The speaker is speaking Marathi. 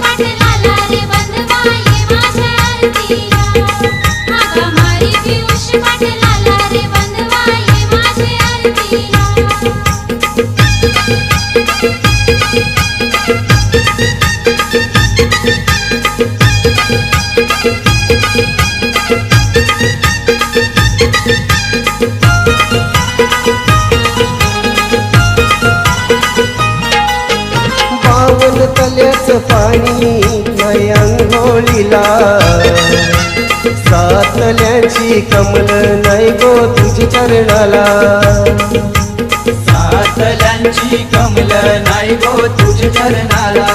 पाटलाला रे बंधवा ये माझ्या आरतीला हाका मारी पियुष पाटलाला रे बंधवा ये माझ्या आरतीला पावन तल्याचं पाणी नाही अंघोळीला सातल्यांची कमल नाही गो तुझी चरणाला सातल्यांची कमल नाही गो तुझ चरणाला